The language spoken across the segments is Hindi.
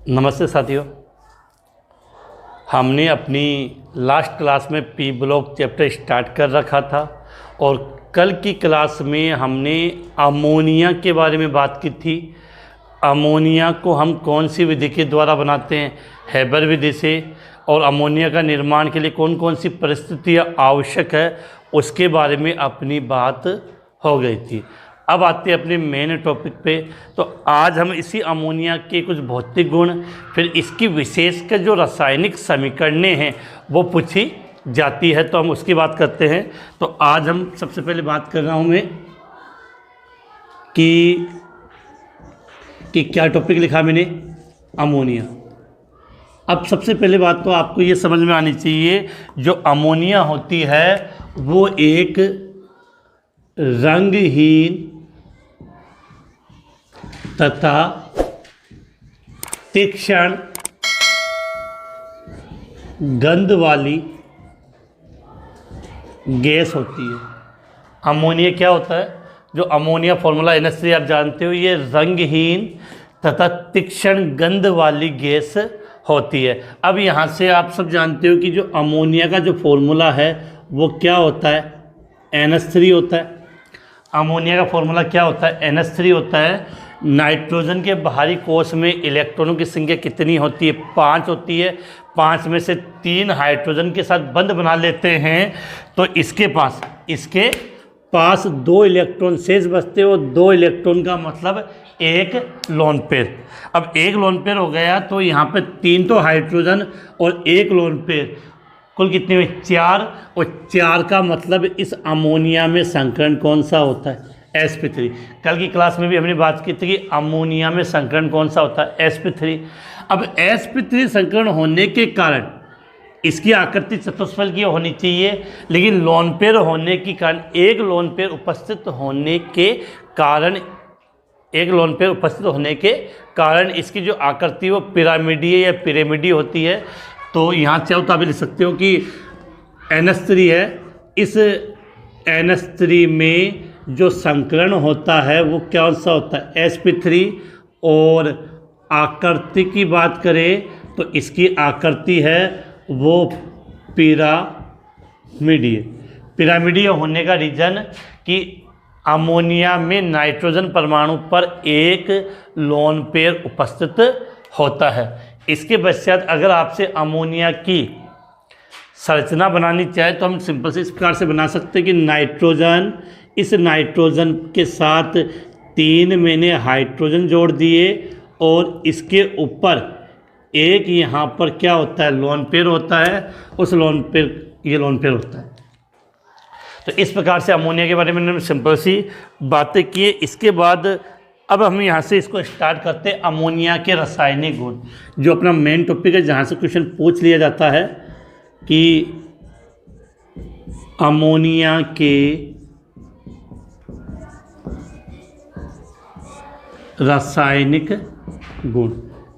नमस्ते साथियों। हमने अपनी लास्ट क्लास में पी ब्लॉक चैप्टर स्टार्ट कर रखा था और कल की क्लास में हमने अमोनिया के बारे में बात की थी। अमोनिया को हम कौन सी विधि के द्वारा बनाते हैं? हैबर विधि से। और अमोनिया का निर्माण के लिए कौन कौन सी परिस्थितियाँ आवश्यक है उसके बारे में अपनी बात हो गई थी। अब आते हैं अपने मेन टॉपिक पे। तो आज हम इसी अमोनिया के कुछ भौतिक गुण, फिर इसकी विशेषकर जो रासायनिक समीकरणें हैं वो पूछी जाती है, तो हम उसकी बात करते हैं। तो आज हम सबसे पहले बात कर रहा हूँ मैं कि क्या टॉपिक लिखा मैंने? अमोनिया। अब सबसे पहले बात तो आपको ये समझ में आनी चाहिए, जो अमोनिया होती है वो एक रंगहीन तथा तीक्ष्ण गंध वाली गैस होती है। अमोनिया क्या होता है? जो अमोनिया फॉर्मूला NH3 आप जानते हो, ये रंगहीन तथा तीक्ष्ण गंध वाली गैस होती है। अब यहाँ से आप सब जानते हो कि जो अमोनिया का जो फॉर्मूला है वो क्या होता है? NH3 होता है। अमोनिया का फॉर्मूला क्या होता है? NH3 होता है। नाइट्रोजन के बाहरी कोश में इलेक्ट्रॉनों की संख्या कितनी होती है? 5 होती है। 5 में से 3 हाइड्रोजन के साथ बंध बना लेते हैं, तो इसके पास 2 इलेक्ट्रॉन शेष बचते हैं और 2 इलेक्ट्रॉन का मतलब एक लोन पेयर। अब एक लोन पेयर हो गया तो यहाँ पे 3 तो हाइड्रोजन और एक लोन पेयर, कुल कितने हुए? 4। और 4 का मतलब इस अमोनिया में संकरण कौन सा होता है? sp3। कल की क्लास में भी हमने बात की थी कि अमोनिया में संकरण कौन सा होता है? sp3। अब sp3 संकरण होने के कारण इसकी आकृति चतुष्फल की होनी चाहिए, लेकिन लोन पेयर होने के कारण एक लोन पेयर उपस्थित होने के कारण इसकी जो आकृति वो पिरामिडीय या पिरामिडी होती है। तो यहाँ चाहो तो आप लिख सकते हो कि NH3 है, इस NH3 में जो संकरण होता है वो कौन सा होता है? sp3। और आकृति की बात करें तो इसकी आकृति है वो पिरामिडीय। पिरामिडीय होने का रीज़न कि अमोनिया में नाइट्रोजन परमाणु पर एक लोन पेयर उपस्थित होता है। इसके पश्चात अगर आपसे अमोनिया की संरचना बनानी चाहे तो हम सिंपल से इस प्रकार से बना सकते हैं कि नाइट्रोजन, इस नाइट्रोजन के साथ 3 मैंने हाइड्रोजन जोड़ दिए और इसके ऊपर एक यहाँ पर क्या होता है? लोन पेयर होता है। उस लोन पेयर, ये लोन पेयर होता है। तो इस प्रकार से अमोनिया के बारे में हमने सिंपल सी बातें की। इसके बाद अब हम यहाँ से इसको स्टार्ट करते हैं अमोनिया के रासायनिक गुण, जो अपना मेन टॉपिक है, जहाँ से क्वेश्चन पूछ लिया जाता है कि अमोनिया के रासायनिक गुण।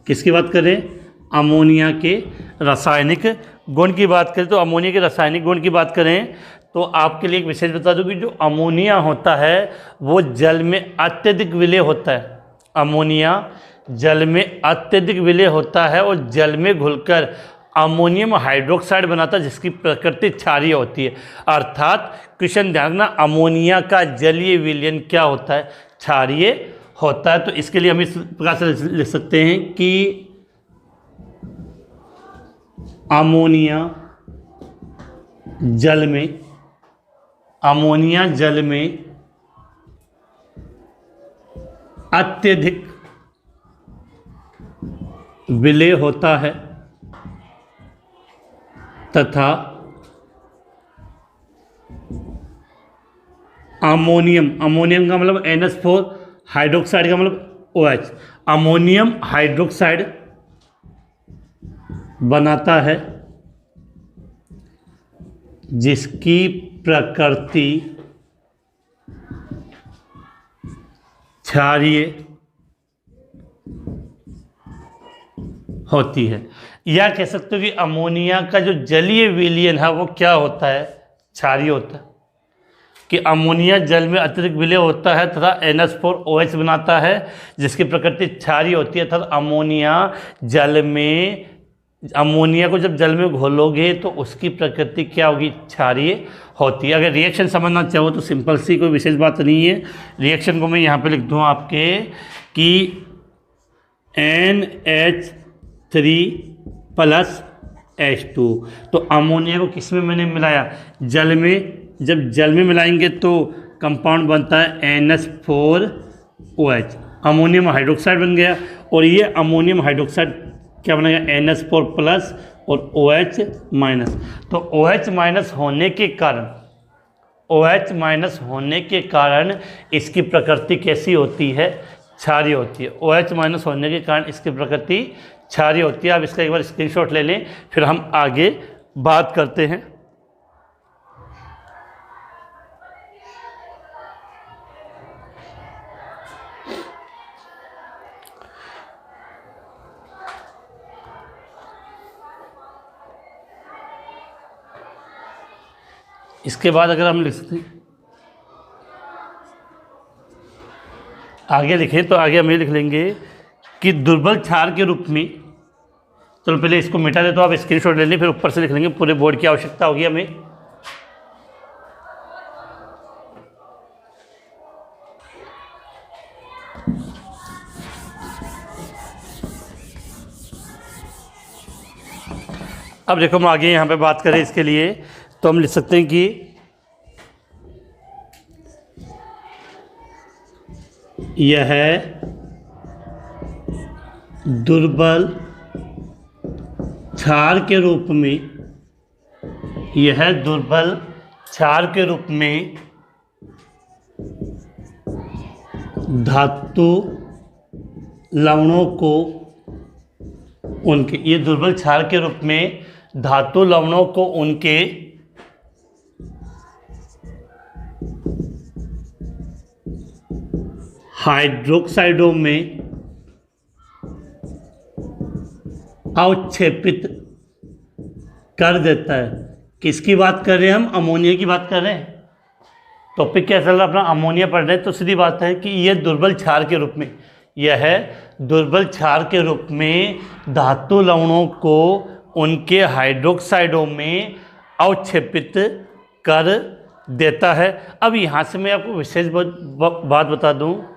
किसकी बात करें? अमोनिया के रासायनिक गुण की बात करें तो अमोनिया के रासायनिक गुण की बात करें तो आपके लिए एक विशेष बता दूं कि जो अमोनिया होता है वो जल में अत्यधिक विलय होता है। अमोनिया जल में अत्यधिक विलय होता है और जल में घुलकर अमोनियम हाइड्रोक्साइड बनाता है, जिसकी प्रकृति क्षारीय होती है। अर्थात क्वेश्चन ध्यान रखना, अमोनिया का जलीय विलयन क्या होता है? क्षारीय होता है। तो इसके लिए हम इस प्रकार से लिख सकते हैं कि अमोनिया जल में अत्यधिक विलय होता है तथा अमोनियम का मतलब NH4, हाइड्रोक्साइड का मतलब OH, अमोनियम हाइड्रोक्साइड बनाता है, जिसकी प्रकृति क्षारीय होती है। या कह सकते हो कि अमोनिया का जो जलीय विलयन है वो क्या होता है? क्षारीय होता है। कि अमोनिया जल में अत्यधिक विलय होता है तथा NH4OH बनाता है जिसकी प्रकृति क्षारीय होती है, तथा अमोनिया को जब जल में घोलोगे तो उसकी प्रकृति क्या होगी, क्षारीय होती है। अगर रिएक्शन समझना चाहो तो सिंपल सी, कोई विशेष बात नहीं है। रिएक्शन को मैं यहाँ पे लिख दूँ आपके कि NH3+H2, तो अमोनिया को किस में मैंने मिलाया, जल में। जब जल में मिलाएंगे तो कंपाउंड बनता है NH4OH, अमोनियम हाइड्रोक्साइड बन गया। और ये अमोनियम हाइड्रोक्साइड क्या बनेगा, NH4+ और OH-। तो OH- होने के कारण इसकी प्रकृति कैसी होती है, क्षारीय होती है। OH- होने के कारण इसकी प्रकृति क्षारीय होती है। आप इसका एक बार स्क्रीनशॉट ले लें, फिर हम आगे बात करते हैं। इसके बाद अगर हम लिख सकते हैं आगे लिखें, तो आगे हम ये लिख लेंगे कि दुर्बल क्षार के रूप में। चलो पहले इसको मिटा दे, तो आप स्क्रीनशॉट ले लें, फिर ऊपर से लिख लेंगे, पूरे बोर्ड की आवश्यकता होगी हमें। अब देखो हम आगे यहाँ पे बात करें इसके लिए, तो हम लिख सकते हैं कि यह दुर्बल क्षार के रूप में, धातु लवणों को उनके, ये दुर्बल क्षार के रूप में धातु लवणों को उनके हाइड्रोक्साइडों में अवक्षेपित कर देता है। किसकी बात कर रहे हैं हम, अमोनिया की बात कर रहे हैं। टॉपिक क्या चल रहा है अपना, अमोनिया पढ़ रहे हैं। तो सीधी बात है कि यह दुर्बल क्षार के रूप में, धातु लवणों को उनके हाइड्रोक्साइडों में अवक्षेपित कर देता है। अब यहाँ से मैं आपको विशेष बात बता दूँ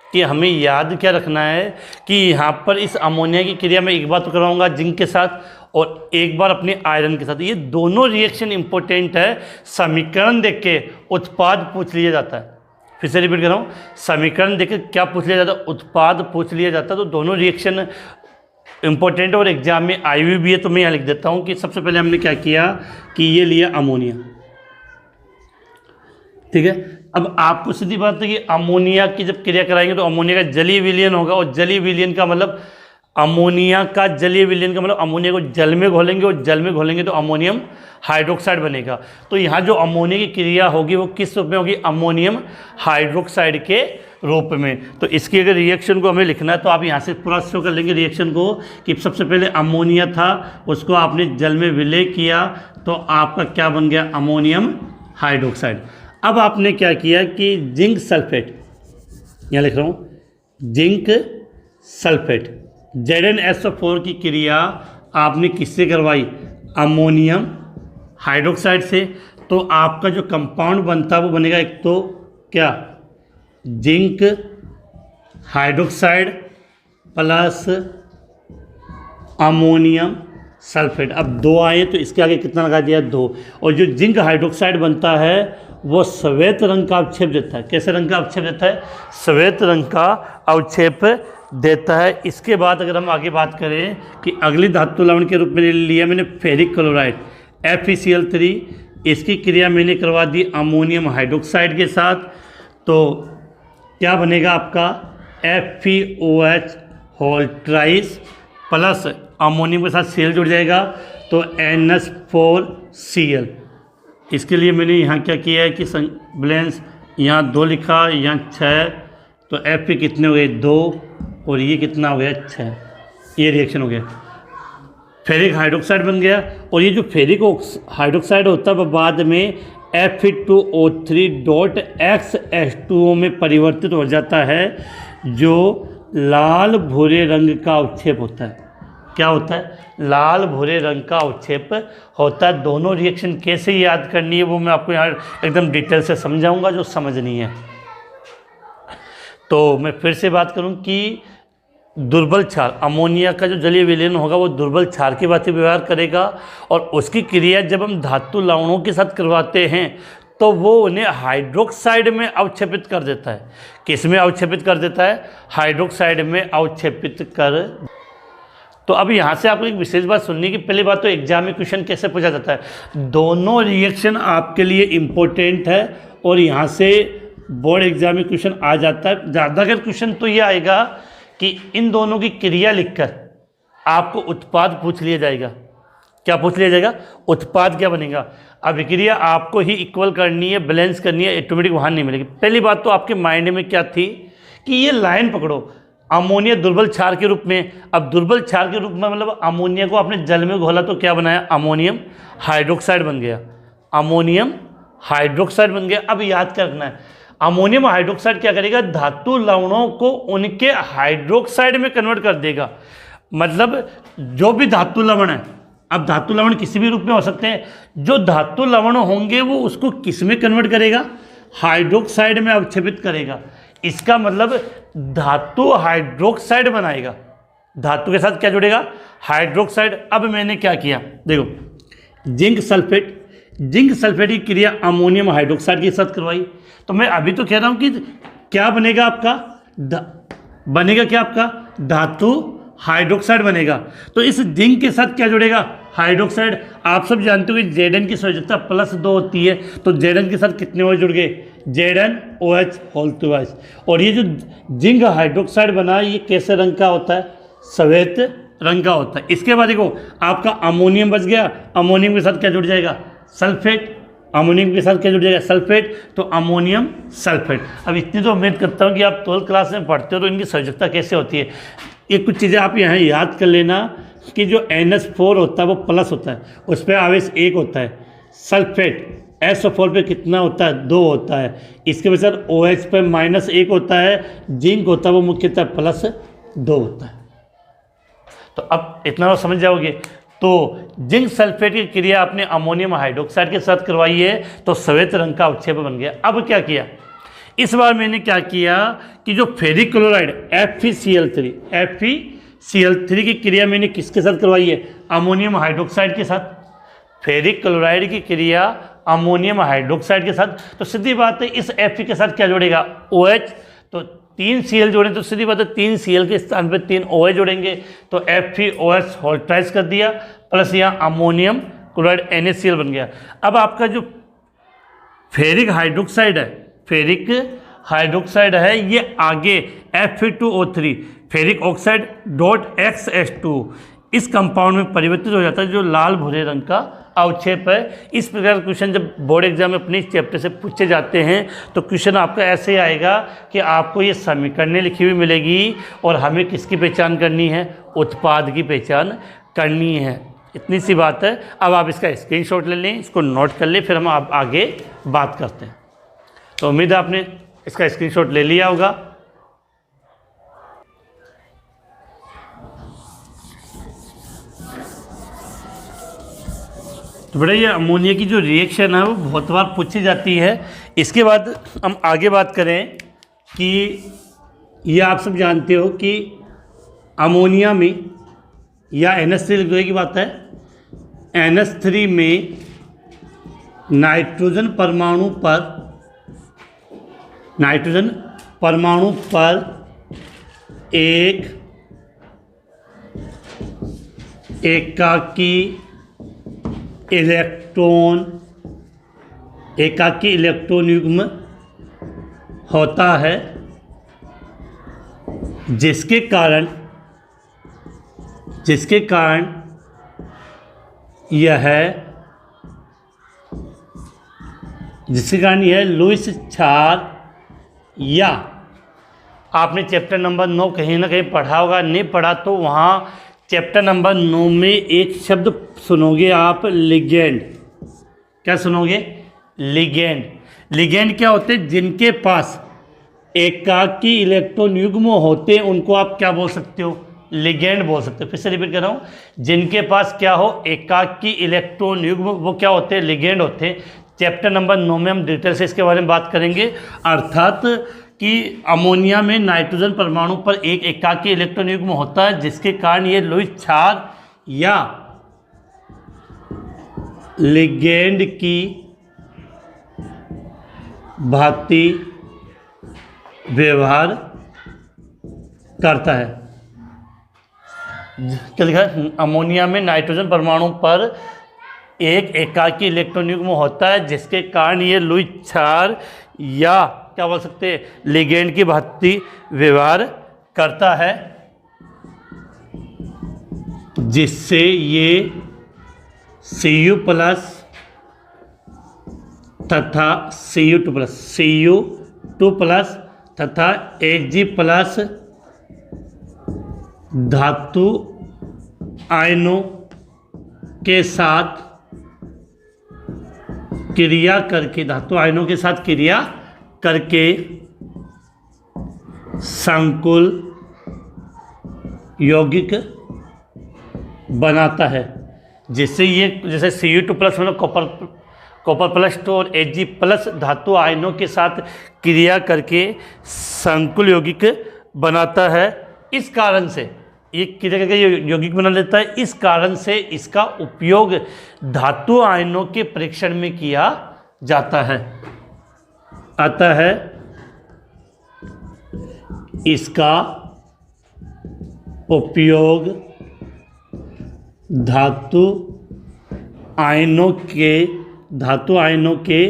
कि हमें याद क्या रखना है कि यहाँ पर इस अमोनिया की क्रिया में एक बार तो कराऊंगा जिंक के साथ और एक बार अपने आयरन के साथ। ये दोनों रिएक्शन इंपॉर्टेंट है। समीकरण देख के उत्पाद पूछ लिया जाता है। फिर से रिपीट कर रहा हूँ, समीकरण देख के क्या पूछ लिया जाता है, उत्पाद पूछ लिया जाता है। तो दोनों रिएक्शन इंपॉर्टेंट और एग्जाम में आई हुई भी है। तो मैं यहाँ लिख देता हूँ कि सबसे पहले हमने क्या किया कि ये लिया अमोनिया, ठीक है। अब आपको सीधी बात है कि अमोनिया की जब क्रिया कराएंगे तो अमोनिया का जलीय विलयन होगा, और जलीय विलयन का मतलब अमोनिया को जल में घोलेंगे, और जल में घोलेंगे तो अमोनियम हाइड्रोक्साइड बनेगा। तो यहाँ जो अमोनिया की क्रिया होगी वो किस रूप में होगी, अमोनियम हाइड्रोक्साइड के रूप में। तो इसकी अगर रिएक्शन को हमें लिखना है तो आप यहाँ से पूरा शो कर लेंगे रिएक्शन को कि सबसे पहले अमोनिया था, उसको आपने जल में विलय किया तो आपका क्या बन गया, अमोनियम हाइड्रोक्साइड। अब आपने क्या किया कि जिंक सल्फेट, यहाँ लिख रहा हूँ जिंक सल्फेट, ZnSO4 की क्रिया आपने किससे करवाई, अमोनियम हाइड्रोक्साइड से। तो आपका जो कंपाउंड बनता है वो बनेगा एक तो क्या, zinc hydroxide plus ammonium sulphate. अब 2 आए तो इसके आगे कितना लगा दिया, 2। और जो जिंक हाइड्रोक्साइड बनता है वो श्वेत रंग का अवक्षेप देता है। कैसे रंग का अवक्षेप देता है, श्वेत रंग का अवक्षेप देता है। इसके बाद अगर हम आगे बात करें कि अगली धातु लवण के रूप में लिया मैंने फेरिक क्लोराइड FeCl3, इसकी क्रिया मैंने करवा दी अमोनियम हाइड्रोक्साइड के साथ। तो क्या बनेगा आपका FeOH होल ट्राइस प्लस अमोनियम के साथ Cl जुड़ जाएगा तो NH4Cl। इसके लिए मैंने यहाँ क्या किया है कि बैलेंस यहाँ 2 लिखा, यहाँ 6, तो Fe कितने हो गए 2 और ये कितना हो गया 6। ये रिएक्शन हो गया, फेरिक हाइड्रोक्साइड बन गया। और ये जो फेरिक हाइड्रोक्साइड होता है वो बाद में Fe2O3.XH2O में परिवर्तित हो जाता है, जो लाल भूरे रंग का अवक्षेप होता है। क्या होता है? लाल भूरे रंग का अवक्षेप होता है। दोनों रिएक्शन कैसे याद करनी है वो मैं आपको यहाँ एकदम डिटेल से समझाऊंगा, जो समझनी है। तो मैं फिर से बात करूं कि दुर्बल क्षार, अमोनिया का जो जलीय विलयन होगा वो दुर्बल क्षार की बात व्यवहार करेगा, और उसकी क्रिया जब हम धातु लवणों के साथ करवाते हैं तो वो उन्हें हाइड्रोक्साइड में अवक्षेपित कर देता है। किस में अवक्षेपित कर देता है? हाइड्रोक्साइड में अवक्षेपित कर। तो अब यहाँ से आपको एक विशेष बात सुननी कि पहली बात तो एग्जाम में क्वेश्चन कैसे पूछा जाता है। दोनों रिएक्शन आपके लिए इम्पोर्टेंट है, और यहाँ से बोर्ड एग्जाम में क्वेश्चन आ जाता है। ज़्यादातर क्वेश्चन तो ये आएगा कि इन दोनों की क्रिया लिखकर आपको उत्पाद पूछ लिया जाएगा। क्या पूछ लिया जाएगा? उत्पाद क्या बनेगा। अभिक्रिया आपको ही इक्वल करनी है, बैलेंस करनी है, ऑटोमेटिक वहाँ नहीं मिलेगी। पहली बात तो आपके माइंड में क्या थी कि ये लाइन पकड़ो, अमोनिया दुर्बल क्षार के रूप में। अब दुर्बल क्षार के रूप में मतलब अमोनिया को आपने जल में घोला तो क्या बनाया? अमोनियम हाइड्रोक्साइड बन गया। अमोनियम हाइड्रोक्साइड बन गया। अब याद करना है, अमोनियम हाइड्रोक्साइड क्या करेगा? धातु लवणों को उनके हाइड्रोक्साइड में कन्वर्ट कर देगा। मतलब जो भी धातु लवण है, अब धातु लवण किसी भी रूप में हो सकते हैं, जो धातु लवण होंगे वो उसको किस में कन्वर्ट करेगा? हाइड्रोक्साइड में अवक्षेपित करेगा। इसका मतलब धातु हाइड्रोक्साइड बनाएगा। धातु के साथ क्या जुड़ेगा? हाइड्रोक्साइड। अब मैंने क्या किया, देखो, जिंक सल्फेट, जिंक सल्फेट की क्रिया अमोनियम हाइड्रोक्साइड के साथ करवाई। तो मैं अभी तो कह रहा हूं कि क्या बनेगा आपका? बनेगा क्या आपका? धातु हाइड्रोक्साइड बनेगा। तो इस जिंक के साथ क्या जुड़ेगा? हाइड्रोक्साइड। आप सब जानते हो कि Zn की संयोजकता +2 होती है, तो Zn के साथ कितने OH जुड़ गए? ZnOH2। और ये जो जिंक हाइड्रोक्साइड बना, ये कैसे रंग का होता है? सफेद रंग का होता है। इसके बाद देखो, आपका अमोनियम बच गया। अमोनियम के साथ क्या जुड़ जाएगा? सल्फेट। अमोनियम के साथ क्या जुड़ जाएगा? सल्फेट। तो अमोनियम सल्फेट। अब इतनी तो उम्मीद करता हूँ कि आप 12th क्लास में पढ़ते हो तो इनकी संयोजकता कैसे होती है। ये कुछ चीज़ें आप यहाँ याद कर लेना कि जो NH4 होता है वो प्लस होता है, उस पर आवेश 1 होता है। सल्फेट SO4 पे कितना होता है? 2 होता है। इसके वजह से OH पे -1 होता है। जिंक होता है वो मुख्यतः +2 होता है। तो अब इतना तो समझ जाओगे। तो जिंक सल्फेट की क्रिया आपने अमोनियम हाइड्रोक्साइड के साथ करवाई है, तो सफेद रंग का अवक्षेप बन गया। अब क्या किया इस बार मैंने? क्या किया कि जो फेरिक क्लोराइड FeCl3 की क्रिया मैंने किसके साथ करवाई है? अमोनियम हाइड्रोक्साइड के साथ। फेरिक क्लोराइड की क्रिया अमोनियम हाइड्रोक्साइड के साथ। तो सीधी बात है, इस Fe के साथ क्या जोड़ेगा? OH। तो 3 Cl जोड़ें तो सीधी बात है 3 Cl के स्थान पर 3 OH जोड़ेंगे, तो FeOH होल्ट्राइज कर दिया, प्लस यहाँ अमोनियम क्लोराइड NaCl बन गया। अब आपका जो फेरिक हाइड्रोक्साइड है, ये आगे Fe2O3 फेरिक ऑक्साइड .XH2 इस कंपाउंड में परिवर्तित हो जाता है, जो लाल भूरे रंग का अवक्षेप है। इस प्रकार क्वेश्चन जब बोर्ड एग्जाम में अपने चैप्टर से पूछे जाते हैं तो क्वेश्चन आपका ऐसे आएगा कि आपको ये समीकरणें लिखी हुई मिलेगी और हमें किसकी पहचान करनी है? उत्पाद की पहचान करनी है। इतनी सी बात है। अब आप इसका स्क्रीनशॉट ले लें, इसको नोट कर लें, फिर हम आप आगे बात करते हैं। तो उम्मीद है आपने इसका स्क्रीनशॉट ले लिया होगा। तो बेटा, ये अमोनिया की जो रिएक्शन है वो बहुत बार पूछी जाती है। इसके बाद हम आगे बात करें कि ये आप सब जानते हो कि अमोनिया में या NH3 लिख दो की बात है, NH3 में नाइट्रोजन परमाणु पर एक एकाकी इलेक्ट्रॉन युग्म होता है, जिसके कारण यह लुईस क्षार, या आपने चैप्टर नंबर 9 कहीं ना कहीं पढ़ा होगा, नहीं पढ़ा तो वहाँ चैप्टर नंबर 9 में एक शब्द सुनोगे आप, लिगेंड। क्या सुनोगे? लिगेंड। लिगेंड क्या होते हैं? जिनके पास एकाकी इलेक्ट्रॉन युग्म होते हैं उनको आप क्या बोल सकते हो? लिगेंड बोल सकते हो। फिर से रिपीट कर रहा हूँ, जिनके पास क्या हो? एकाकी इलेक्ट्रॉन युग्म, वो क्या होते हैं? लिगेंड होते हैं। चैप्टर नंबर 9 में हम डिटेल से इसके बारे में बात करेंगे। अर्थात कि अमोनिया में नाइट्रोजन परमाणु पर एक एकाकी इलेक्ट्रॉन युग्म होता है, जिसके कारण ये लुईस क्षार या लिगेंड की भांति व्यवहार करता है। क्या लिखा है? अमोनिया में नाइट्रोजन परमाणु पर एक एकाकी इलेक्ट्रॉन युग्म होता है, जिसके कारण ये लुईस क्षार या क्या बोल सकते हैं? लिगेंड की भांति व्यवहार करता है, जिससे ये Cu प्लस तथा Cu2 प्लस तथा Hg प्लस धातु आयनों के साथ क्रिया करके, धातु आयनों के साथ क्रिया करके संकुल यौगिक बनाता है, जिससे ये जैसे Cu2 प्लस मतलब कॉपर प्लस 2 और Hg प्लस धातु आयनों के साथ क्रिया करके संकुल यौगिक बनाता है। इस कारण से ये क्रिया करके यौगिक बना लेता है। इस कारण से इसका उपयोग धातु आयनों के परीक्षण में किया जाता है। अतः इसका उपयोग धातु आयनों के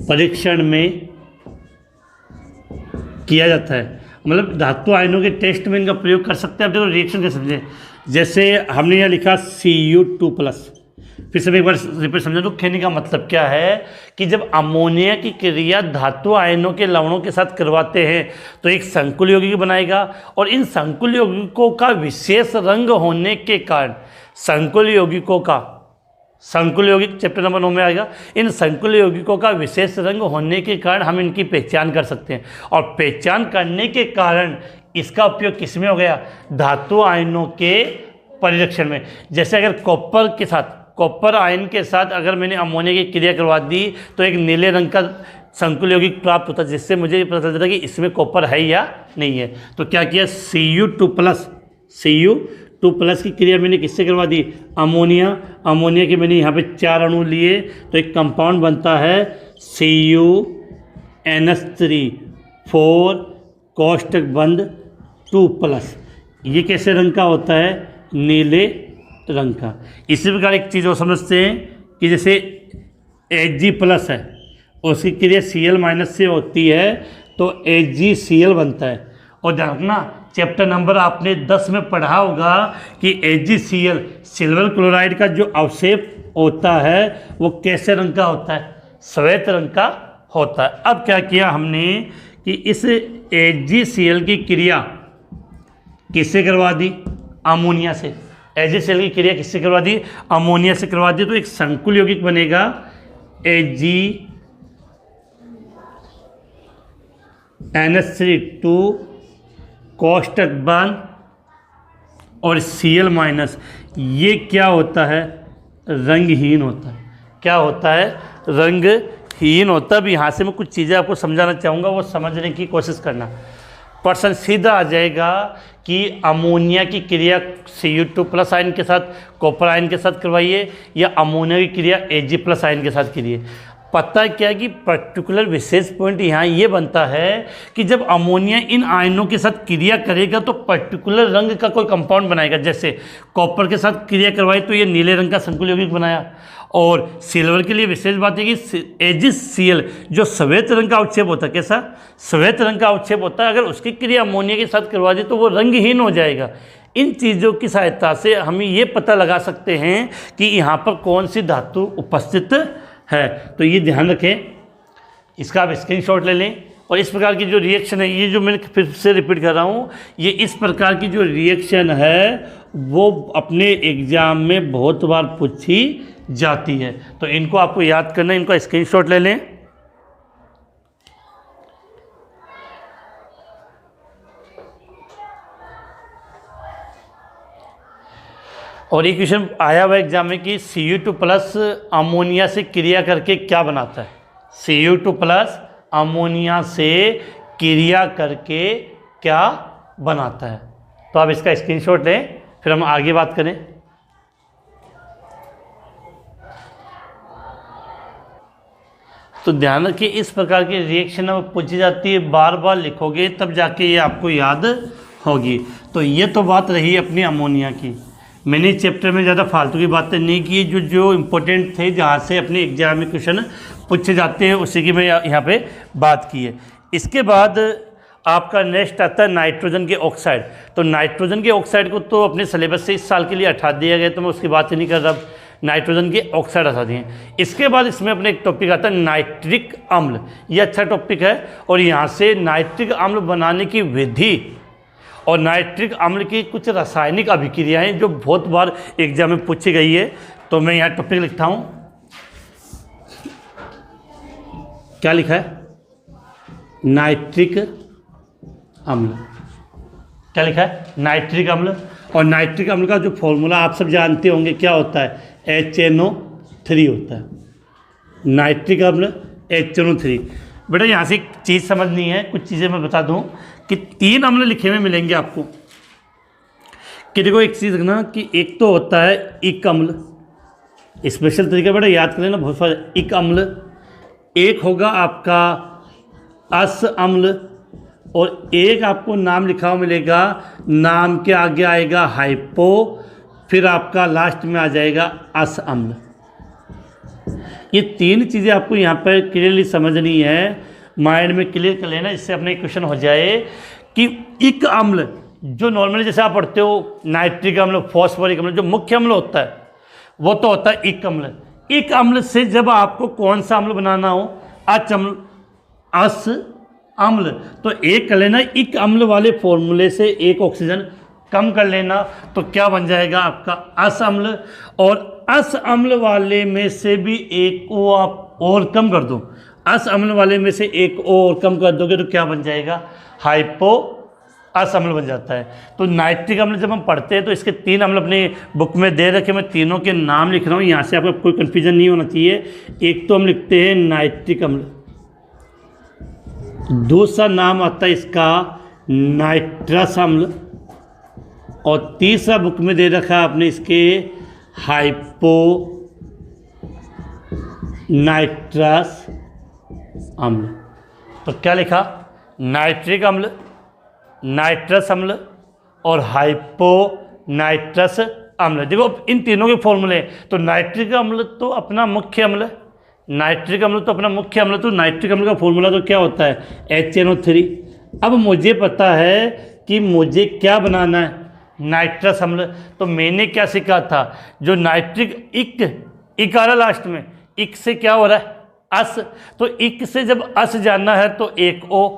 परीक्षण में किया जाता है। मतलब धातु आयनों के टेस्ट में इनका प्रयोग कर सकते हैं। अब देखो रिएक्शन कैसे समझें। जैसे हमने यहाँ लिखा Cu2 प्लस, फिर से एक बार रिपीट समझा। तो कहने का मतलब क्या है कि जब अमोनिया की क्रिया धातु आयनों के लवणों के साथ करवाते हैं तो एक संकुल यौगिक बनाएगा, और इन संकुल यौगिकों का विशेष रंग होने के कारण संकुल यौगिक चैप्टर नंबर 9 में आएगा। इन संकुल यौगिकों का विशेष रंग होने के कारण हम इनकी पहचान कर सकते हैं, और पहचान करने के कारण इसका उपयोग किस में हो गया? धातु आयनों के परिरक्षण में। जैसे अगर कॉपर आयन के साथ अगर मैंने अमोनिया की क्रिया करवा दी तो एक नीले रंग का संकुल यौगिक प्राप्त होता है, जिससे मुझे ये पता चल जाता है कि इसमें कॉपर है या नहीं है। तो क्या किया? Cu2 प्लस की क्रिया मैंने किससे करवा दी? अमोनिया के मैंने यहाँ पे 4 अणु लिए, तो एक कंपाउंड बनता है CuNH3 4 कोष्टक बंद 2 प्लस। ये कैसे रंग का होता है? नीले रंग का। इसी प्रकार एक चीज़ और समझते हैं कि जैसे Hg प्लस है, उसकी क्रिया Cl माइनस से होती है तो HgCl बनता है। और ध्यान रखना, चैप्टर नंबर आपने 10 में पढ़ा होगा कि HgCl सिल्वर क्लोराइड का जो अवक्षेप होता है वो कैसे रंग का होता है? श्वेत रंग का होता है। अब क्या किया हमने कि इस HgCl की क्रिया किससे करवा दी? अमोनिया से। HgCl की क्रिया किससे करवा दी? अमोनिया से करवा दी। तो एक संकुल यौगिक बनेगा AgNH3 कोष्टक बंद और Cl माइनस। ये क्या होता है? रंगहीन होता है। क्या होता है? रंगहीन होता है। अब यहाँ से मैं कुछ चीज़ें आपको समझाना चाहूँगा, वो समझने की कोशिश करना। प्रश्न सीधा आ जाएगा कि अमोनिया की क्रिया Cu2 प्लस आयन के साथ कॉपर आयन के साथ करवाइए या अमोनिया की क्रिया Ag प्लस आयन के साथ करिए। पता क्या है कि पर्टिकुलर विशेष पॉइंट यहाँ ये बनता है कि जब अमोनिया इन आयनों के साथ क्रिया करेगा तो पर्टिकुलर रंग का कोई कंपाउंड बनाएगा। जैसे कॉपर के साथ क्रिया करवाई तो ये नीले रंग का संकुल यौगिक बनाया, और सिल्वर के लिए विशेष बात है कि AgCl जो श्वेत रंग का अवक्षेप होता है, कैसा? श्वेत रंग का अवक्षेप होता है। अगर उसकी क्रिया अमोनिया के साथ करवा दी तो वो रंगहीन हो जाएगा। इन चीज़ों की सहायता से हम ये पता लगा सकते हैं कि यहाँ पर कौन सी धातु उपस्थित है। तो ये ध्यान रखें, इसका आप स्क्रीनशॉट ले लें और इस प्रकार की जो रिएक्शन है, ये जो मैंने फिर से रिपीट कर रहा हूँ, ये इस प्रकार की जो रिएक्शन है वो अपने एग्ज़ाम में बहुत बार पूछी जाती है। तो इनको आपको याद करना है, इनका स्क्रीनशॉट ले लें। और एक क्वेश्चन आया हुआ एग्जाम में कि Cu2 प्लस अमोनिया से क्रिया करके क्या बनाता है। Cu2 प्लस अमोनिया से क्रिया करके क्या बनाता है। तो आप इसका स्क्रीनशॉट लें, फिर हम आगे बात करें। तो ध्यान रखिए, इस प्रकार की रिएक्शन अब पूछी जाती है, बार बार लिखोगे तब जाके ये आपको याद होगी। तो ये तो बात रही अपनी अमोनिया की। मैंने इस चैप्टर में ज़्यादा फालतू की बातें नहीं की, जो इम्पोर्टेंट थे, जहाँ से अपने एग्जाम में क्वेश्चन पूछे जाते हैं, उसी की मैं यहाँ पे बात की है। इसके बाद आपका नेक्स्ट आता है नाइट्रोजन के ऑक्साइड। तो नाइट्रोजन के ऑक्साइड को तो अपने सिलेबस से इस साल के लिए हटा दिया गया, तो मैं उसकी बात नहीं कर रहा। नाइट्रोजन के ऑक्साइड हटा दिए। इसके बाद इसमें अपने एक टॉपिक आता है नाइट्रिक अम्ल। ये अच्छा टॉपिक है, और यहाँ से नाइट्रिक अम्ल बनाने की विधि और नाइट्रिक अम्ल की कुछ रासायनिक अभिक्रियाएं जो बहुत बार एग्जाम में पूछी गई है। तो मैं यहाँ टॉपिक लिखता हूँ, क्या लिखा है, नाइट्रिक अम्ल। क्या लिखा है, नाइट्रिक अम्ल। और नाइट्रिक अम्ल का जो फॉर्मूला आप सब जानते होंगे, क्या होता है, HNO3 होता है। नाइट्रिक अम्ल HNO3। बेटा यहाँ से एक चीज़ समझनी है, कुछ चीज़ें मैं बता दूँ कि 3 अम्ल लिखे हुए मिलेंगे आपको। कि देखो एक चीज़ देखना कि एक तो होता है इक अम्ल, स्पेशल तरीका बेटा याद कर लेना, बहुत सारे इक अम्ल। एक होगा आपका अस अम्ल, और एक आपको नाम लिखा हुआ मिलेगा, नाम के आगे आएगा हाइपो, फिर आपका लास्ट में आ जाएगा अस अम्ल। ये 3 चीज़ें आपको यहाँ पर क्लियरली समझनी है, माइंड में क्लियर कर लेना, इससे अपने क्वेश्चन हो जाए कि इक अम्ल जो नॉर्मली जैसे आप पढ़ते हो नाइट्रिक अम्ल, फॉस्फोरिक अम्ल, जो मुख्य अम्ल होता है वो तो होता है इक अम्ल। इक अम्ल से जब आपको कौन सा अम्ल बनाना हो, अच अम्ल, अस अम्ल, तो एक कर लेना, इक अम्ल वाले फॉर्मूले से एक ऑक्सीजन कम कर लेना, तो क्या बन जाएगा आपका अस अम्ल। और अस अम्ल वाले में से भी एक ओ आप और कम कर दो, अस अम्ल वाले में से एक और कम कर दोगे तो क्या बन जाएगा, हाइपो अस अम्ल बन जाता है। तो नाइट्रिक अम्ल जब हम पढ़ते हैं तो इसके 3 अम्ल अपनी बुक में दे रखे, मैं तीनों के नाम लिख रहा हूँ, यहाँ से आपको कोई कन्फ्यूजन नहीं होना चाहिए। एक तो हम लिखते हैं नाइट्रिक अम्ल, दूसरा नाम आता है इसका नाइट्रस अम्ल, और तीसरा बुक में दे रखा है आपने इसके हाइपो नाइट्रस अम्ल। तो क्या लिखा, नाइट्रिक अम्ल, नाइट्रस अम्ल और हाइपो नाइट्रस अम्ल। देखो इन तीनों के फॉर्मूले, तो नाइट्रिक अम्ल तो अपना मुख्य अम्ल, नाइट्रिक अम्ल तो अपना मुख्य अम्ल, तो नाइट्रिक अम्ल का फॉर्मूला तो क्या होता है, HNO3। अब मुझे पता है कि मुझे क्या बनाना है, नाइट्रस अम्ल। तो मैंने क्या सीखा था, जो नाइट्रिक इक आ रहा लास्ट में, इक से क्या हो रहा है, अस। तो इक से जब अस जानना है तो एक ओ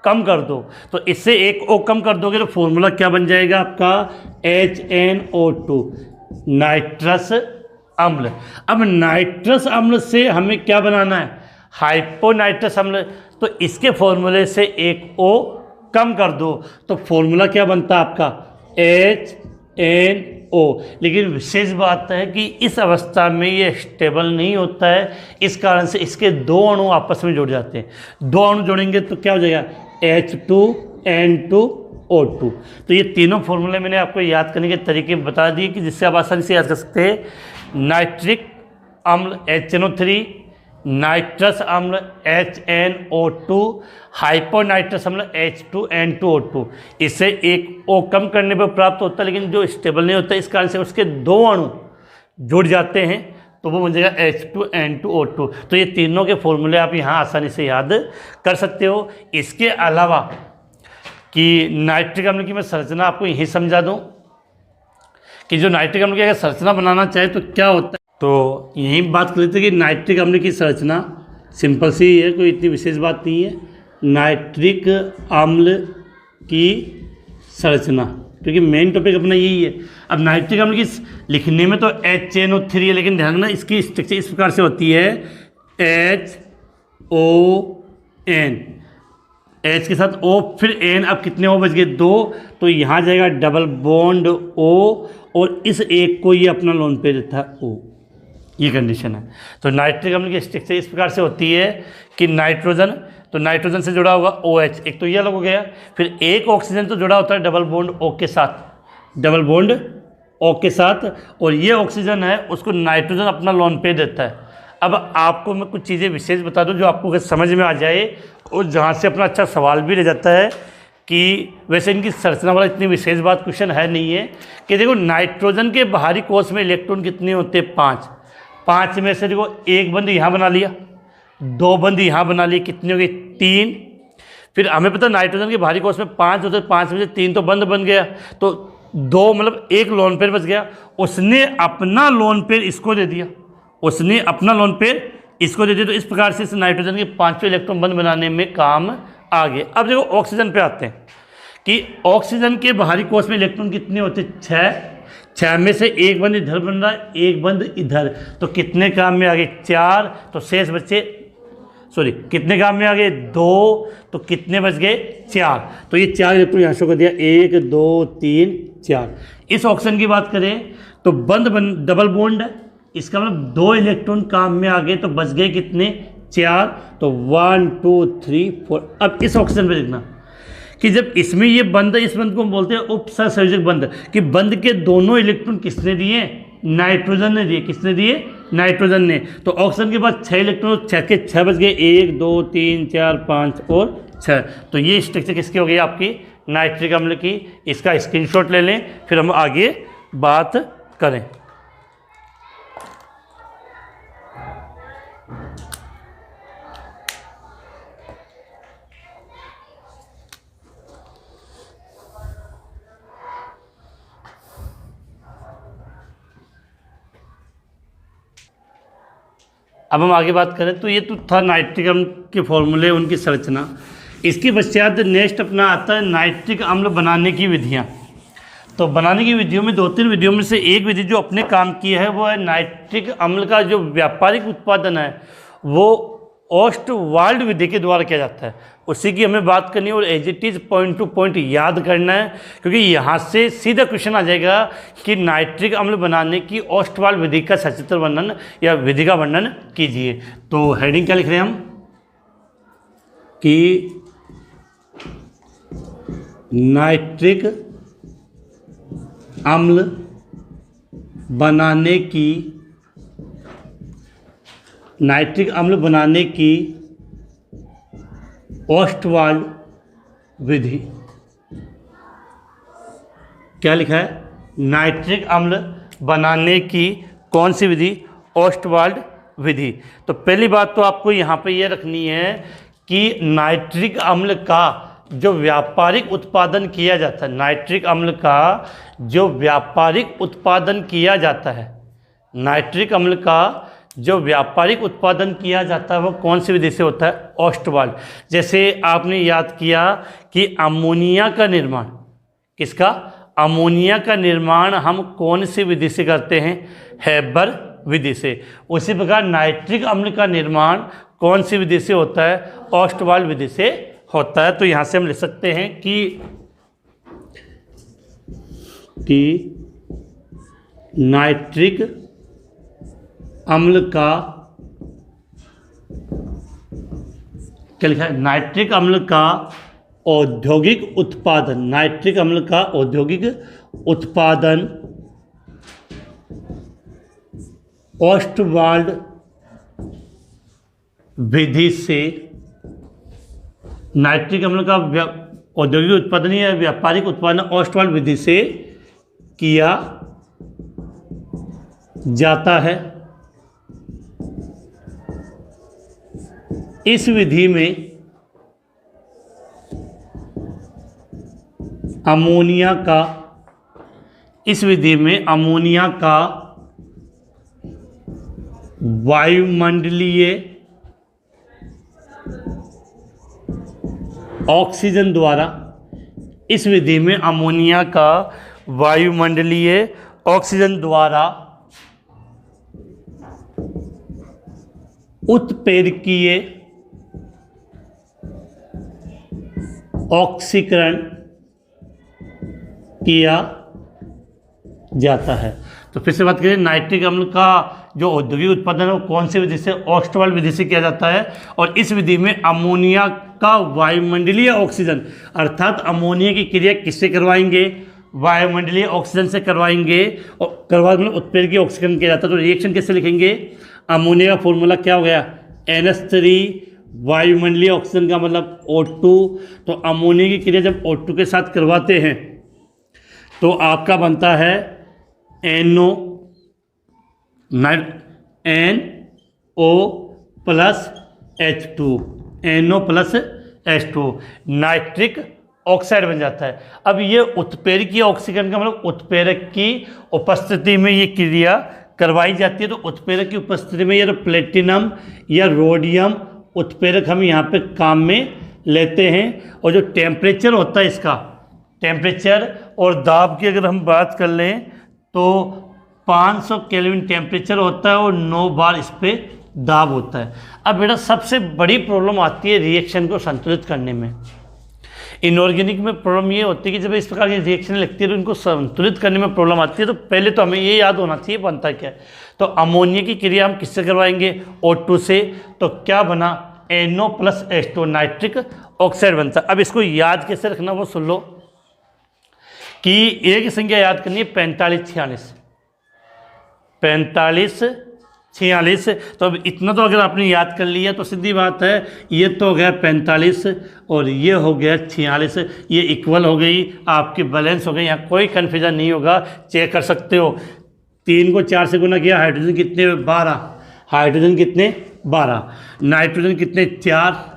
कम कर दो, तो इससे एक ओ कम कर दोगे तो फॉर्मूला क्या बन जाएगा आपका, HNO2, नाइट्रस अम्ल। अब नाइट्रस अम्ल से हमें क्या बनाना है, हाइपो नाइट्रस अम्ल। तो इसके फॉर्मूले से एक ओ कम कर दो, तो फॉर्मूला क्या बनता है आपका, HNO। लेकिन विशेष बात है कि इस अवस्था में ये स्टेबल नहीं होता है, इस कारण से इसके 2 अणु आपस में जुड़ जाते हैं। 2 अणु जोड़ेंगे तो क्या हो जाएगा, H2N2O2। तो ये तीनों फॉर्मूले मैंने आपको याद करने के तरीके बता दिए कि जिससे आप आसानी से याद कर सकते हैं। नाइट्रिक अम्ल HNO3, नाइट्रस अम्ल HNO2, हाइपोनाइट्रस अम्ल H2N2O2। इससे एक ओ कम करने पर प्राप्त होता है, लेकिन जो स्टेबल नहीं होता, इस कारण से उसके 2 अणु जुड़ जाते हैं, तो वो बन जाएगा H2N2O2। तो ये तीनों के फॉर्मूले आप यहाँ आसानी से याद कर सकते हो। इसके अलावा कि नाइट्रिक अम्ल की मैं संरचना आपको यही समझा दूँ कि जो नाइट्रिक अम्ल की अगर संरचना बनाना चाहे तो क्या होता है। तो यही बात कर लेते हैं कि नाइट्रिक अम्ल की संरचना सिंपल सी है, कोई इतनी विशेष बात नहीं है। नाइट्रिक अम्ल की संरचना, क्योंकि मेन टॉपिक अपना यही है। अब नाइट्रिक अम्ल की लिखने में तो HNO3 है, लेकिन ध्यान रखना इसकी स्ट्रक्चर इस प्रकार से होती है HON, H के साथ O फिर N। अब कितने O बच गए? 2, तो यहाँ जाएगा डबल बॉन्ड O और इस एक को ये अपना लोन पेयर देता है O। ये कंडीशन है। तो नाइट्रिक अम्ल की स्ट्रक्चर इस प्रकार से होती है कि नाइट्रोजन, तो नाइट्रोजन से जुड़ा होगा OH, एक तो ये अलग हो गया। फिर एक ऑक्सीजन तो जुड़ा होता है डबल बॉन्ड O के साथ, डबल बॉन्ड O के साथ, और ये ऑक्सीजन है उसको नाइट्रोजन अपना लोन पेयर देता है। अब आपको मैं कुछ चीज़ें विशेष बता दूं जो आपको अगर समझ में आ जाए और जहाँ से अपना अच्छा सवाल भी रह जाता है कि वैसे इनकी संरचना वाला इतनी विशेष बात क्वेश्चन है नहीं है कि देखो नाइट्रोजन के बाहरी कोश में इलेक्ट्रॉन कितने होते हैं? 5। 5 में से देखो एक बंद यहाँ बना लिया, 2 बंद यहाँ बना लिए, कितने हो गए? 3। फिर हमें पता नाइट्रोजन के बाहरी कोश में 5 होते, 5 में से 3 तो बंद बन गया, तो 2 मतलब एक लोन पेयर बच गया। उसने अपना लोन पेयर इसको दे दिया, उसने अपना लोन पेयर इसको दे दिया। तो इस प्रकार से इस नाइट्रोजन के 5 इलेक्ट्रॉन बंद बनाने में काम आ गए। अब देखो ऑक्सीजन पे आते हैं कि ऑक्सीजन के बाहरी कोश में इलेक्ट्रॉन कितने होते? 6 में से एक बंद इधर बन रहा है, एक बंद इधर, तो कितने काम में आ गए? 4। तो शेष बचे, सॉरी कितने काम में आ गए? 2। तो कितने बच गए? 4। तो ये 4 इलेक्ट्रॉन यहाँ शो कर दिया, 1 2 3 4। इस ऑक्सीजन की बात करें तो डबल बॉन्ड है, इसका मतलब 2 इलेक्ट्रॉन काम में आ गए, तो बच गए कितने? 4। तो 1 2 3 4। अब इस ऑक्सीजन पे देखना कि जब इसमें ये बंद है, इस बंद को हम बोलते हैं उपसंयोजक बंद, कि बंद के दोनों इलेक्ट्रॉन किसने दिए? नाइट्रोजन ने दिए। किसने दिए? नाइट्रोजन ने। तो ऑक्सीजन के बाद 6 इलेक्ट्रॉन, 6 के 6 बच गए, 1 2 3 4 5 और 6। तो ये स्ट्रक्चर किसकी हो गई? आपकी नाइट्रिक अम्ल की। इसका स्क्रीनशॉट ले लें, फिर हम आगे बात करें। अब हम आगे बात करें तो ये तो था नाइट्रिक अम्ल के फॉर्मूले, उनकी संरचना। इसके पश्चात नेक्स्ट अपना आता है नाइट्रिक अम्ल बनाने की विधियाँ। तो बनाने की विधियों में 2-3 विधियों में से एक विधि जो अपने काम की है वो है नाइट्रिक अम्ल का जो व्यापारिक उत्पादन है वो ओस्टवाल्ड विधि के द्वारा किया जाता है। उसी की हमें बात करनी है और as it is point to point याद करना है, क्योंकि यहाँ से सीधा क्वेश्चन आ जाएगा कि नाइट्रिक अम्ल बनाने की ओस्टवाल्ड विधि का सचित्र वर्णन या विधि का वर्णन कीजिए। तो हेडिंग क्या लिख रहे हैं हम कि नाइट्रिक अम्ल बनाने की ओस्टवाल्ड विधि। क्या लिखा है? नाइट्रिक अम्ल बनाने की कौन सी विधि? ओस्टवाल्ड विधि। तो पहली बात तो आपको यहाँ पे ये रखनी है कि नाइट्रिक अम्ल का जो व्यापारिक उत्पादन किया जाता है, नाइट्रिक अम्ल का जो व्यापारिक उत्पादन किया जाता है, नाइट्रिक अम्ल का जो व्यापारिक उत्पादन किया जाता है वो कौन सी विधि से होता है? ओस्टवाल्ड। जैसे आपने याद किया कि अमोनिया का निर्माण, किसका? अमोनिया का निर्माण हम कौन सी विधि से करते हैं? हैबर विधि से। उसी प्रकार नाइट्रिक अम्ल का निर्माण कौन सी विधि से होता है? ओस्टवाल्ड विधि से होता है। तो यहाँ से हम लिख सकते हैं कि नाइट्रिक अम्ल का, क्या लिखा है? नाइट्रिक अम्ल का औद्योगिक उत्पादन, नाइट्रिक अम्ल का औद्योगिक उत्पादन ओस्टवाल्ड विधि से, नाइट्रिक अम्ल का औद्योगिक उत्पादन या व्यापारिक उत्पादन ओस्टवाल्ड विधि से किया जाता है। इस विधि में अमोनिया का ऑक्सीजन द्वारा, इस विधि में अमोनिया का वायुमंडलीय ऑक्सीजन द्वारा उत्प्रेरकीय ऑक्सीकरण किया जाता है। तो फिर से बात करें, नाइट्रिक अम्ल का जो औद्योगिक उत्पादन है वो कौन सी विधि से, ओस्टवाल्ड विधि से किया जाता है। और इस विधि में अमोनिया का वायुमंडलीय ऑक्सीजन, अर्थात अमोनिया की क्रिया किससे करवाएंगे, वायुमंडलीय ऑक्सीजन से करवाएंगे, और मतलब उत्प्रेरकीय ऑक्सीकरण किया जाता है। तो रिएक्शन कैसे लिखेंगे, अमोनिया का फॉर्मूला क्या हो गया, NH3, वायुमंडलीय ऑक्सीजन का मतलब O2। तो अमोनिया की क्रिया जब O2 के साथ करवाते हैं तो आपका बनता है NO plus H2, NO plus H2, nitric oxide बन जाता है। अब ये उत्प्रेरकीय ऑक्सीकरण का मतलब उत्प्रेरक की उपस्थिति में ये क्रिया करवाई जाती है। तो उत्प्रेरक की उपस्थिति में या प्लेटिनम या रोडियम उत्प्रेरक हम यहाँ पे काम में लेते हैं। और जो टेम्परेचर होता है इसका, टेम्परेचर और दाब की अगर हम बात कर लें तो 500 केल्विन टेम्परेचर होता है और 9 बार इस पर दाब होता है। अब बेटा सबसे बड़ी प्रॉब्लम आती है रिएक्शन को संतुलित करने में। इनऑर्गेनिक में प्रॉब्लम ये होती है कि जब इस प्रकार की रिएक्शन लगती है तो इनको संतुलित करने में प्रॉब्लम आती है। तो पहले तो हमें ये याद होना चाहिए बनता क्या है। तो अमोनिया की क्रिया हम किससे करवाएंगे, O2 से। तो क्या बना, NO plus H2, nitric oxide बनता। अब इसको याद कैसे रखना वो सुन लो कि एक की संख्या याद करनी है 45, 46। तो अब इतना तो अगर आपने याद कर लिया तो सीधी बात है, ये तो हो गया 45 और ये हो गया 46, ये इक्वल हो गई, आपकी बैलेंस हो गई। यहाँ कोई कन्फ्यूजन नहीं होगा, चेक कर सकते हो। 3 को 4 से गुना किया, हाइड्रोजन कितने, 12, हाइड्रोजन कितने 12, नाइट्रोजन कितने 4,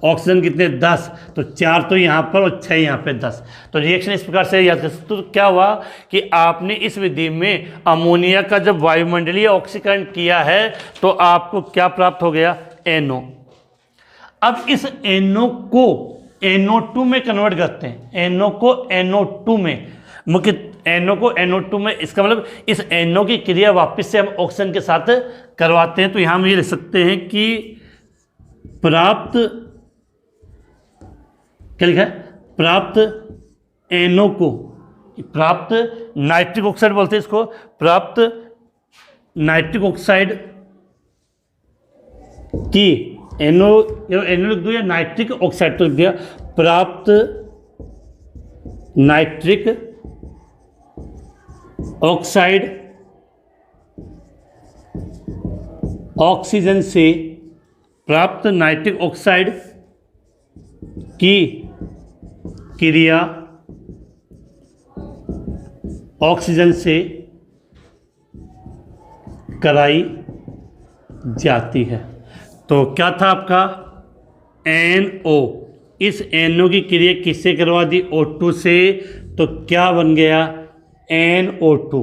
ऑक्सीजन कितने 10। तो 4 तो यहाँ पर और 6 यहाँ पे 10। तो रिएक्शन इस प्रकार से याद कर सकते हो। तो क्या हुआ कि आपने इस विधि में अमोनिया का जब वायुमंडलीय ऑक्सीकरण किया है तो आपको क्या प्राप्त हो गया, NO। अब इस NO को NO2 में कन्वर्ट करते हैं, NO को NO2 में, मुख्य NO को NO2 में। इसका मतलब इस NO की क्रिया वापस से हम ऑक्सीजन के साथ करवाते हैं। तो यहाँ हम ये लिख सकते हैं कि प्राप्त, क्या लिखा है, प्राप्त NO को, प्राप्त नाइट्रिक ऑक्साइड बोलते हैं इसको, प्राप्त नाइट्रिक ऑक्साइड की NO लिख दो या नाइट्रिक ऑक्साइड तो लिख दिया, प्राप्त नाइट्रिक ऑक्साइड ऑक्सीजन से, प्राप्त नाइट्रिक ऑक्साइड की क्रिया ऑक्सीजन से कराई जाती है। तो क्या था आपका NO, इस NO की क्रिया किससे करवा दी, O2 से। तो क्या बन गया, NO2,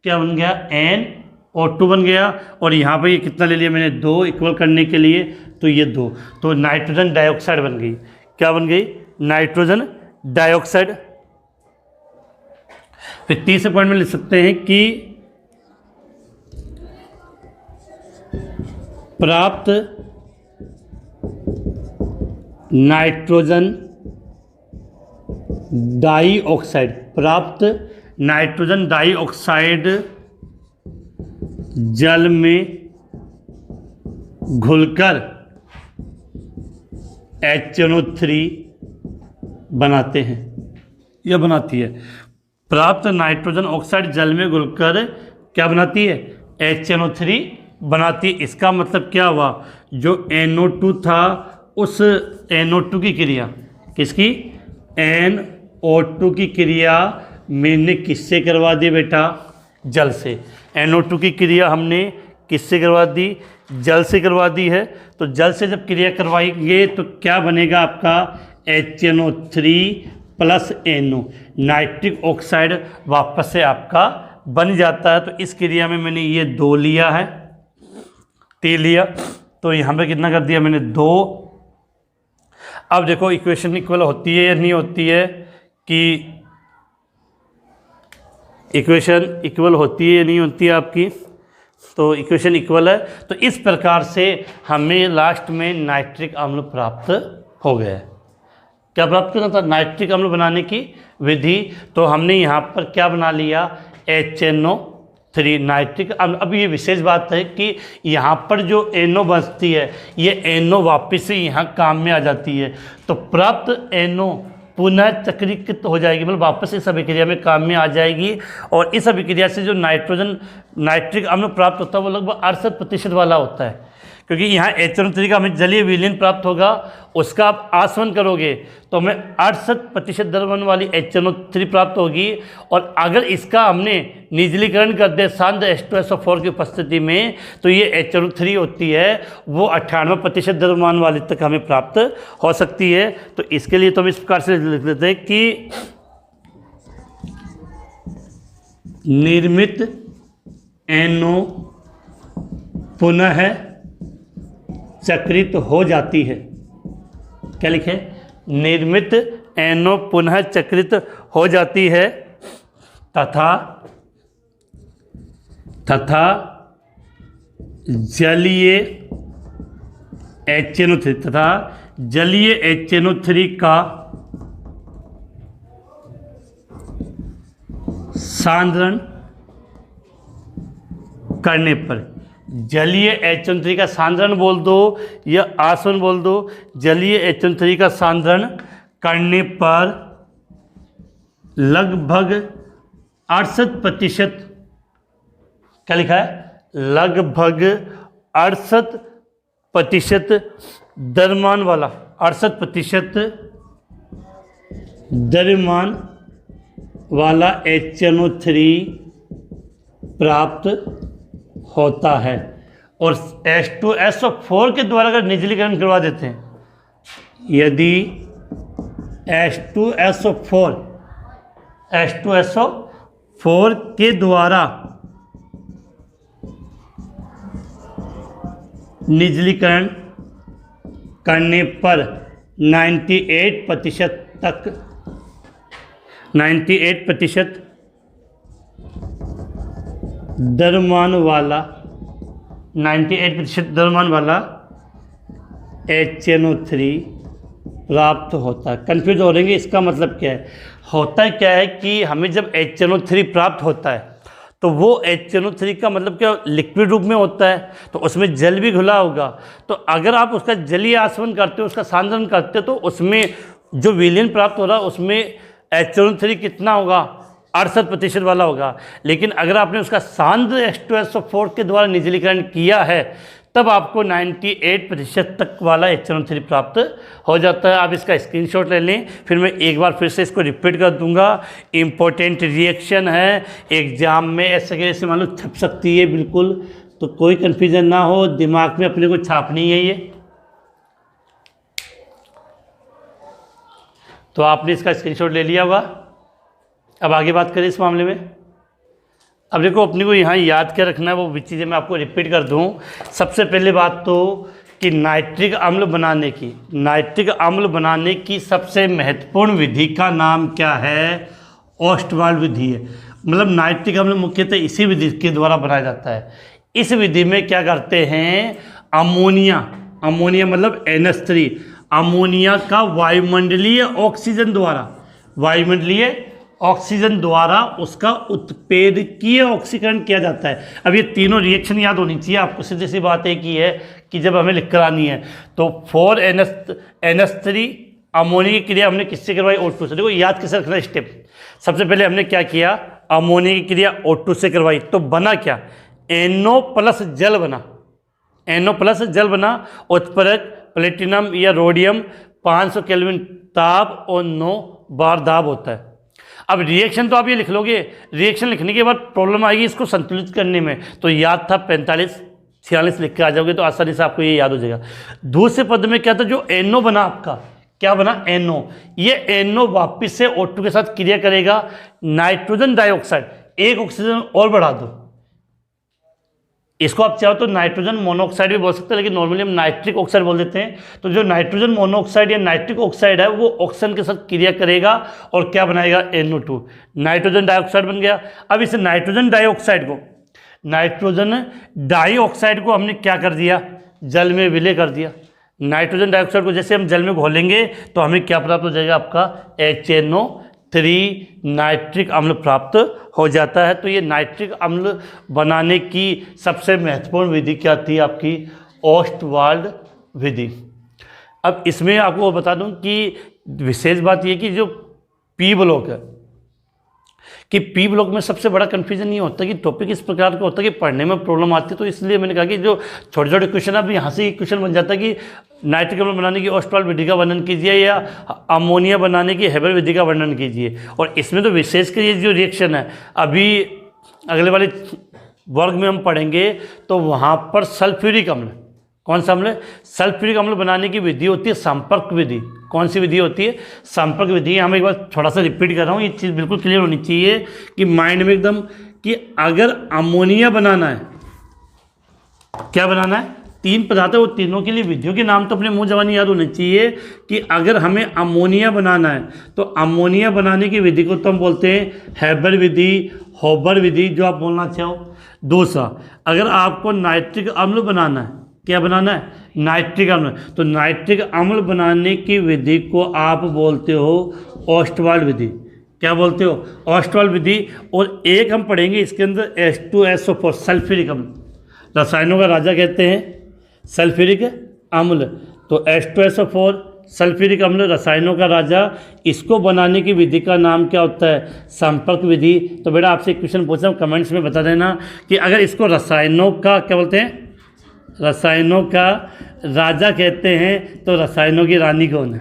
क्या बन गया, NO2 बन गया। और यहाँ पर ये कितना ले लिया मैंने, 2 इक्वल करने के लिए, तो ये 2, तो नाइट्रोजन डाइऑक्साइड बन गई। क्या बन गई, नाइट्रोजन डाइऑक्साइड। फिर तीसरे पॉइंट में लिख सकते हैं कि प्राप्त नाइट्रोजन डाइऑक्साइड, प्राप्त नाइट्रोजन डाइऑक्साइड जल में घुलकर HNO3 बनाते हैं या बनाती है। प्राप्त नाइट्रोजन ऑक्साइड जल में घुलकर क्या बनाती है, HNO3 बनाती है। इसका मतलब क्या हुआ, जो NO2 था उस NO2 की क्रिया, किसकी, NO2 की क्रिया मैंने किससे करवा दी बेटा, जल से। NO2 की क्रिया हमने किससे करवा दी, जल से करवा दी है। तो जल से जब क्रिया करवाएंगे तो क्या बनेगा आपका, HNO3 plus NO, nitric oxide वापस से आपका बन जाता है। तो इस क्रिया में मैंने ये 2 लिया है, 3 लिया, तो यहाँ पे कितना कर दिया मैंने, 2। अब देखो इक्वेशन इक्वल होती है या नहीं होती है, कि इक्वेशन इक्वल होती है या नहीं होती है आपकी। तो इक्वेशन इक्वल है, तो इस प्रकार से हमें लास्ट में नाइट्रिक अम्ल प्राप्त हो गया है। क्या प्राप्त करना था? नाइट्रिक अम्ल बनाने की विधि। तो हमने यहाँ पर क्या बना लिया? HNO3 नाइट्रिक अम्ल। अब ये विशेष बात है कि यहाँ पर जो NO बचती है, ये NO वापस से यहाँ काम में आ जाती है। तो प्राप्त NO पुनः चक्रीकृत हो जाएगी, मतलब वापस इस अभिक्रिया में काम में आ जाएगी। और इस अभिक्रिया से जो नाइट्रिक अम्ल प्राप्त होता है वो लगभग 68% वाला होता है, क्योंकि यहाँ HNO3 का हमें जलीय विलीन प्राप्त होगा, उसका आप आसवन करोगे तो हमें 68% द्रव्यमान वाली HNO3 प्राप्त होगी। और अगर इसका हमने निर्जलीकरण कर दे सांद्र H2SO4 की उपस्थिति में, तो ये HNO3 होती है वो 98% द्रव्यमान वाली तक हमें प्राप्त हो सकती है। तो इसके लिए तो हम इस प्रकार से लिख लेते हैं कि निर्मित NO पुनः चक्रित हो जाती है। क्या लिखे? निर्मित NO पुनः चक्रित हो जाती है तथा जलीय HNO3 का सांद्रण करने पर, जलीय HNO3 का सांद्रण बोल दो या आसवन बोल दो, जलीय HNO3 का सांद्रण करने पर लगभग 68%, क्या लिखा है? लगभग 68% द्रव्यमान वाला 68% द्रव्यमान वाला HNO3 प्राप्त होता है। और H2SO4 के द्वारा अगर निर्जलीकरण करवा देते हैं, यदि H2SO4 के द्वारा निर्जलीकरण करने पर 98% द्रव्यमान वाला HNO3 प्राप्त होता है। कंफ्यूज हो रहेंगे, इसका मतलब क्या है? होता क्या है कि हमें जब HNO3 प्राप्त होता है तो वो HNO3 का मतलब क्या, लिक्विड रूप में होता है, तो उसमें जल भी घुला होगा। तो अगर आप उसका जलीय आसवन करते हो, उसका सांद्रण करते हो, तो उसमें जो विलीन प्राप्त हो रहा है उसमें HNO3 कितना होगा? 68% वाला होगा। लेकिन अगर आपने उसका सांद्र H2SO4 के द्वारा निर्जलीकरण किया है, तब आपको 98% तक वाला HNO3 प्राप्त हो जाता है। आप इसका स्क्रीनशॉट ले लें, फिर मैं एक बार फिर से इसको रिपीट कर दूंगा। इम्पोर्टेंट रिएक्शन है, एग्जाम में ऐसे मान लो छप सकती है बिल्कुल, तो कोई कन्फ्यूजन ना हो, दिमाग में अपने को छापनी है ये। तो आपने इसका स्क्रीनशॉट ले लिया होगा। अब आगे बात करें इस मामले में। अब देखो अपने को यहाँ याद क्या रखना है, वो भी चीज़ें मैं आपको रिपीट कर दूँ। सबसे पहले बात तो कि नाइट्रिक अम्ल बनाने की सबसे महत्वपूर्ण विधि का नाम क्या है? ओस्टवाल्ड विधि है। मतलब नाइट्रिक अम्ल मुख्यतः इसी विधि के द्वारा बनाया जाता है। इस विधि में क्या करते हैं? अमोनिया मतलब NH3, अमोनिया का वायुमंडलीय ऑक्सीजन द्वारा उसका उत्प्रेरकीय ऑक्सीकरण किया जाता है। अब ये तीनों रिएक्शन याद होनी चाहिए आपको। सीधी सी बात एक ही है कि जब हमें लिख कर आनी है तो 4NH3 अमोनिया की क्रिया हमने किससे करवाई? O2 से। देखो याद कैसे रखना स्टेप। सबसे पहले हमने क्या किया? अमोनिया की क्रिया O2 से करवाई, तो बना क्या? NO प्लस जल बना। उत्प्रेरक प्लेटिनम या रोडियम 500 केल्विन ताप और 9 बार दाब होता है। अब रिएक्शन तो आप ये लिख लोगे, रिएक्शन लिखने के बाद प्रॉब्लम आएगी इसको संतुलित करने में, तो याद था 45-46 लिख के आ जाओगे तो आसानी से आपको ये याद हो जाएगा। दूसरे पद में क्या था? जो NO बना आपका, क्या बना? NO। ये NO वापिस से O2 के साथ क्रिया करेगा। नाइट्रोजन डाइऑक्साइड, एक ऑक्सीजन और बढ़ा दो, इसको आप चाहो तो नाइट्रोजन मोनोऑक्साइड भी बोल सकते हैं, लेकिन नॉर्मली हम नाइट्रिक ऑक्साइड बोल देते हैं। तो जो नाइट्रोजन मोनोऑक्साइड या नाइट्रिक ऑक्साइड है वो ऑक्सीजन के साथ क्रिया करेगा और क्या बनाएगा, NO2, नाइट्रोजन डाइऑक्साइड बन गया। अब इस नाइट्रोजन डाइऑक्साइड को हमने क्या कर दिया, जल में विलय कर दिया। नाइट्रोजन डाइऑक्साइड को जैसे हम जल में घोलेंगे तो हमें क्या प्राप्त हो जाएगा, आपका HNO3 नाइट्रिक अम्ल प्राप्त हो जाता है। तो ये नाइट्रिक अम्ल बनाने की सबसे महत्वपूर्ण विधि क्या थी, आपकी ओस्टवाल्ड विधि। अब इसमें आपको बता दूं कि विशेष बात ये कि जो पी ब्लॉक है, कि पी ब्लॉक में सबसे बड़ा कन्फ्यूजन ये होता है कि टॉपिक इस प्रकार का होता है कि पढ़ने में प्रॉब्लम आती है। तो इसलिए मैंने कहा कि जो छोटे छोटे क्वेश्चन अब यहाँ से क्वेश्चन बन जाता है कि नाइट्रिक अम्ल बनाने की ओस्टवाल्ड विधि का वर्णन कीजिए या अमोनिया बनाने की हेबर विधि का वर्णन कीजिए। और इसमें तो विशेषकर ये जो रिएक्शन है अभी अगले वाले वर्ग में हम पढ़ेंगे, तो वहाँ पर सल्फ्यूरिक अम्ल, कौन सा अम्ल, सल्फ्यूरिक अम्ल बनाने की विधि होती है संपर्क विधि। कौन सी विधि होती है, संपर्क विधि। हम एक बार थोड़ा सा रिपीट कर रहा हूँ, ये चीज़ बिल्कुल क्लियर होनी चाहिए कि माइंड में एकदम, कि अगर अमोनिया बनाना है, क्या बनाना है, 3 पदार्थ है, वो तीनों के लिए विधियों के नाम तो अपने मुंह जबानी याद होने चाहिए। कि अगर हमें अमोनिया बनाना है तो अमोनिया बनाने की विधि को तो हम बोलते हैं हेबर विधि, होबर विधि, जो आप बोलना चाहो। दूसरा, अगर आपको नाइट्रिक अम्ल बनाना है, क्या बनाना है, नाइट्रिक अम्ल, तो नाइट्रिक अम्ल बनाने की विधि को आप बोलते हो ओस्टवाल्ड विधि। क्या बोलते हो, ओस्टवाल्ड विधि। और एक हम पढ़ेंगे इसके अंदर H2SO4 सल्फ्यूरिक अम्ल, रसायनों का राजा कहते हैं सल्फ्यूरिक अम्ल। तो H2SO4 सल्फ्यूरिक अम्ल रसायनों का राजा, इसको बनाने की विधि का नाम क्या होता है, संपर्क विधि। तो बेटा आपसे एक क्वेश्चन पूछ रहा हूँ, कमेंट्स में बता देना कि अगर इसको रसायनों का क्या बोलते हैं, रसायनों का राजा कहते हैं, तो रसायनों की रानी कौन है।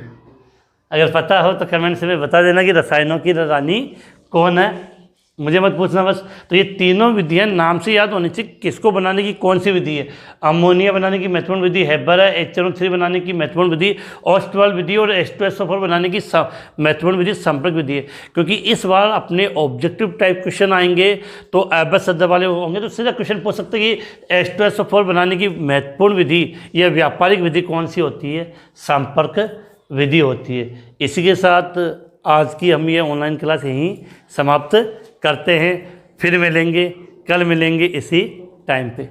अगर पता हो तो कमेंट्स में बता देना कि रसायनों की रानी कौन है, मुझे मत पूछना बस। तो ये तीनों विधियां नाम से याद होनी चाहिए, किसको बनाने की कौन सी विधि है। अमोनिया बनाने की महत्वपूर्ण विधि हेबर है, HNO3 बनाने की महत्वपूर्ण विधि ओस्टवाल्ड विधि, और H2SO4 बनाने की महत्वपूर्ण विधि संपर्क विधि है। क्योंकि इस बार अपने ऑब्जेक्टिव टाइप क्वेश्चन आएंगे तो अबस सद्दा वाले होंगे, तो सीधा क्वेश्चन पूछ सकते हैं कि H2SO4 बनाने की महत्वपूर्ण विधि या व्यापारिक विधि कौन सी होती है, संपर्क विधि होती है। इसी के साथ आज की हम ये ऑनलाइन क्लास यहीं समाप्त करते हैं। फिर मिलेंगे, कल मिलेंगे इसी टाइम पे।